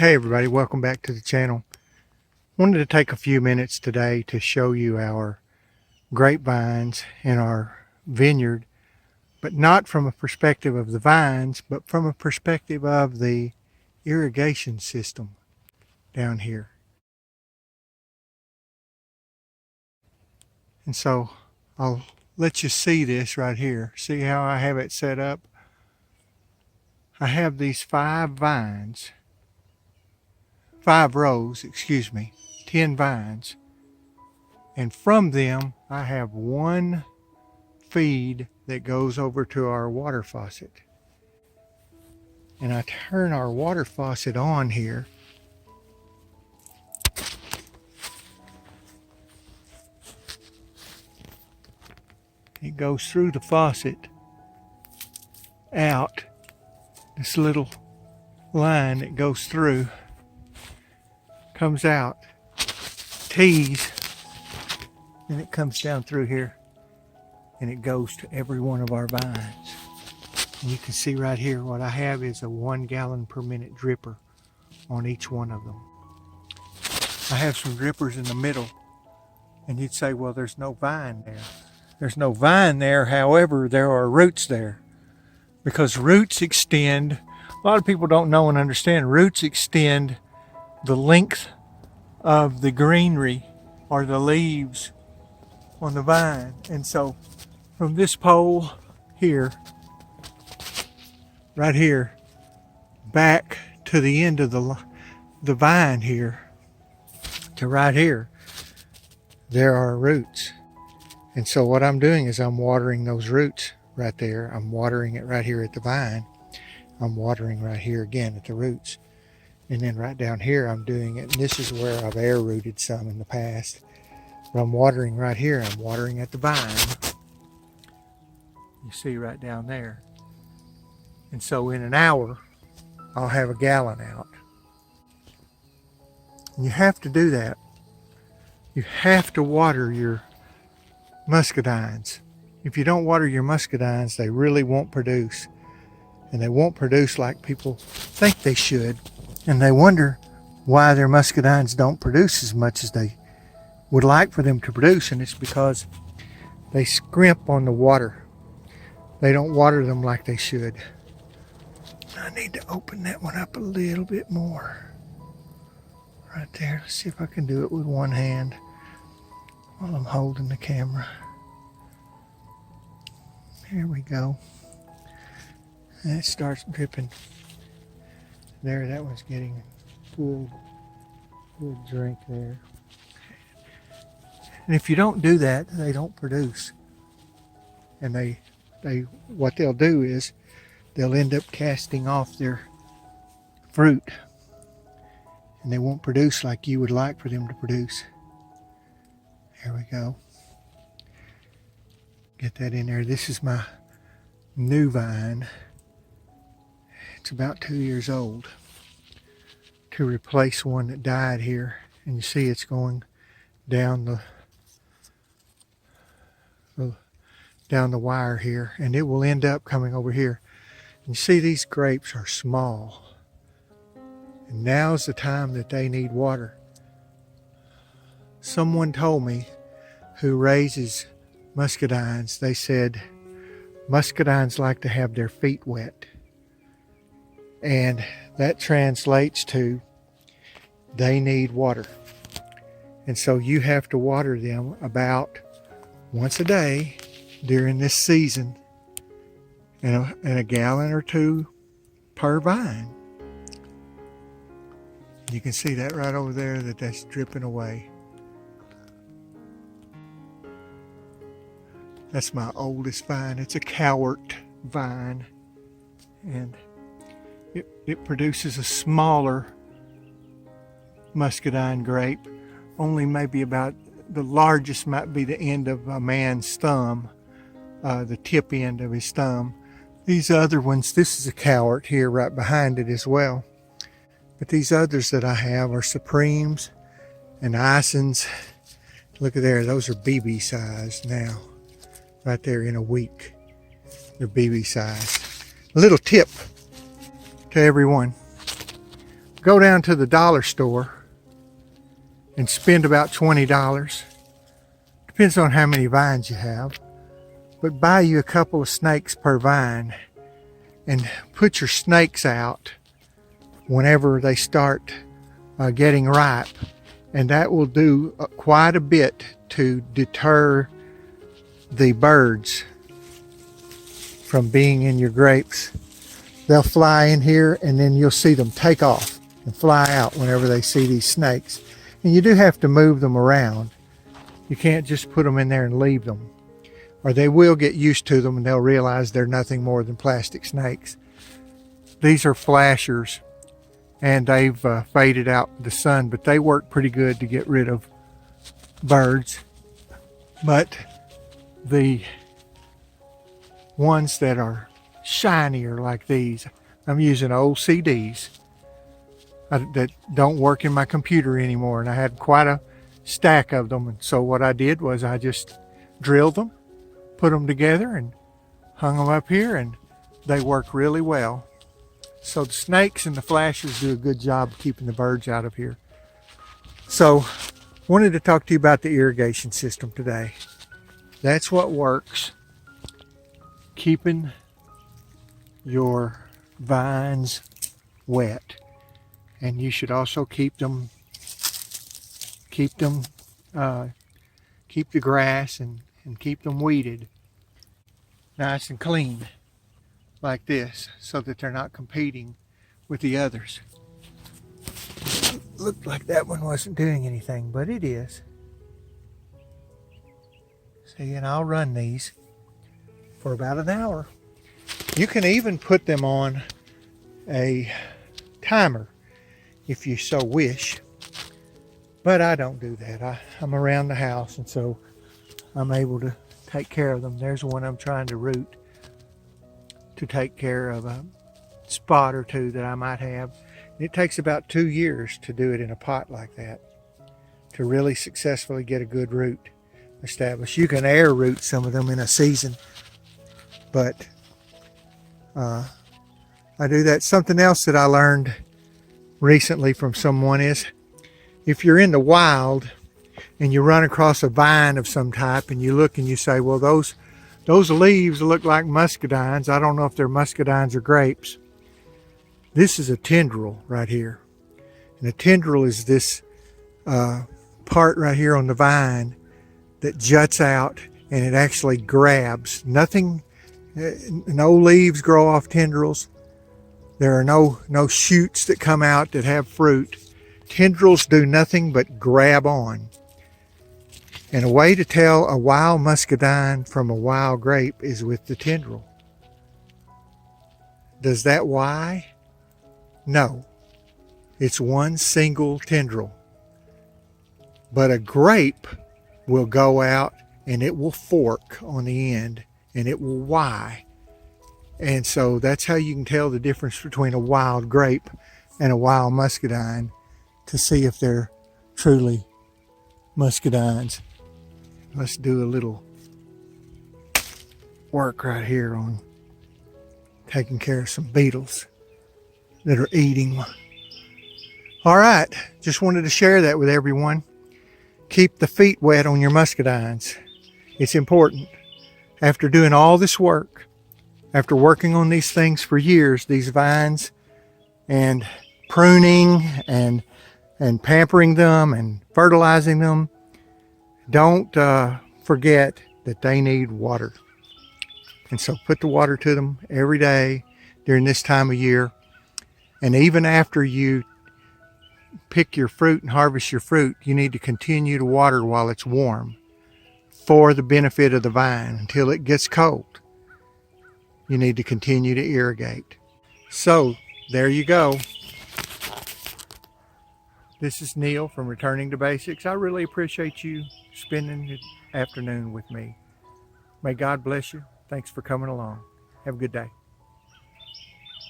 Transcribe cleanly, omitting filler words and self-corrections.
Hey everybody, welcome back to the channel. Wanted to take a few minutes today to show you our grapevines in our vineyard, but not from a perspective of the vines, but from a perspective of the irrigation system down here. And so I'll let you see this right here. See how I have it set up? I have these 5 rows, 10 vines. And from them, I have one feed that goes over to our water faucet. And I turn our water faucet on here. It goes through the faucet out this little line that goes through, comes out, tees, and it comes down through here and it goes to every one of our vines. And you can see right here what I have is a 1 gallon per minute dripper on each one of them. I have some drippers in the middle, and you'd say, well, there's no vine there. There's no vine there, however, there are roots there. Because roots extend, a lot of people don't know and understand, roots extend the length of the greenery or the leaves on the vine. And so from this pole here, right here, back to the end of the vine here, to right here, there are roots. And so what I'm doing is I'm watering those roots right there. I'm watering it right here at the vine. I'm watering right here again at the roots. And then right down here I'm doing it, and this is where I've air rooted some in the past. But I'm watering right here. I'm watering at the vine. You see right down there. And so in an hour, I'll have a gallon out. And you have to do that. You have to water your muscadines. If you don't water your muscadines, they really won't produce. And they won't produce like people think they should. And they wonder why their muscadines don't produce as much as they would like for them to produce. And it's because they scrimp on the water. They don't water them like they should. I need to open that one up a little bit more. Right there. Let's see if I can do it with one hand while I'm holding the camera. There we go. And it starts dripping. There, that one's getting full drink there. And if you don't do that, they don't produce. And what they'll do is they'll end up casting off their fruit. And they won't produce like you would like for them to produce. There we go. Get that in there. This is my new vine. It's about 2 years old, to replace one that died here. And you see it's going down the wire here, and it will end up coming over here. And you see these grapes are small, and now's the time that they need water. Someone told me who raises muscadines, they said muscadines like to have their feet wet. And that translates to they need water. And so you have to water them about once a day during this season, and a gallon or 2 per vine. You can see that right over there, that's dripping away. That's my oldest vine. It's a cowart vine, and it produces a smaller muscadine grape, only maybe about, the largest might be the end of a man's thumb, the tip end of his thumb. These other ones, this is a cowart here right behind it as well. But these others that I have are Supremes and Isons. Look at there, those are BB size now. Right there in a week. They're BB size. A little tip to everyone. go down to the dollar store and spend about $20. Depends on how many vines you have. But buy you a couple of snakes per vine and put your snakes out whenever they start getting ripe. And that will do quite a bit to deter the birds from being in your grapes. They'll fly in here and then you'll see them take off and fly out whenever they see these snakes. And you do have to move them around. You can't just put them in there and leave them, or they will get used to them and they'll realize they're nothing more than plastic snakes. These are flashers and they've faded out in the sun, but they work pretty good to get rid of birds. But the ones that are shinier like these, I'm using old CDs that don't work in my computer anymore, and I had quite a stack of them. And so what I did was I just drilled them, put them together and hung them up here, and they work really well. So the snakes and the flashers do a good job of keeping the birds out of here. So wanted to talk to you about the irrigation system today. That's what works, keeping your vines wet. And you should also keep the grass and keep them weeded nice and clean like this, so that they're not competing with the others. Looked like that one wasn't doing anything, but it is. See, and I'll run these for about an hour. You can even put them on a timer if you so wish, but I don't do that. I'm around the house, and so I'm able to take care of them. There's one I'm trying to root to take care of a spot or two that I might have. It takes about 2 years to do it in a pot like that, to really successfully get a good root established. You can air root some of them in a season, but I do that. Something else that I learned recently from someone is, if you're in the wild and you run across a vine of some type and you look and you say, well, those leaves look like muscadines. I don't know if they're muscadines or grapes. This is a tendril right here. And a tendril is this part right here on the vine that juts out, and it actually grabs. Nothing, no leaves grow off tendrils. There are no shoots that come out that have fruit. Tendrils do nothing but grab on. And a way to tell a wild muscadine from a wild grape is with the tendril. Does that why? No. It's one single tendril. But a grape will go out and it will fork on the end and it will Y. And so that's how you can tell the difference between a wild grape and a wild muscadine, to see if they're truly muscadines. Let's do a little work right here on taking care of some beetles that are eating. All right, just wanted to share that with everyone. Keep the feet wet on your muscadines. It's important. After doing all this work, after working on these things for years, these vines, and pruning and pampering them and fertilizing them, don't forget that they need water. And so put the water to them every day during this time of year. And even after you pick your fruit and harvest your fruit, you need to continue to water while it's warm for the benefit of the vine. Until it gets cold, you need to continue to irrigate. So there you go. This is Neal from Returning to Basics. I really appreciate you spending the afternoon with me. May God bless you. Thanks for coming along. Have a good day.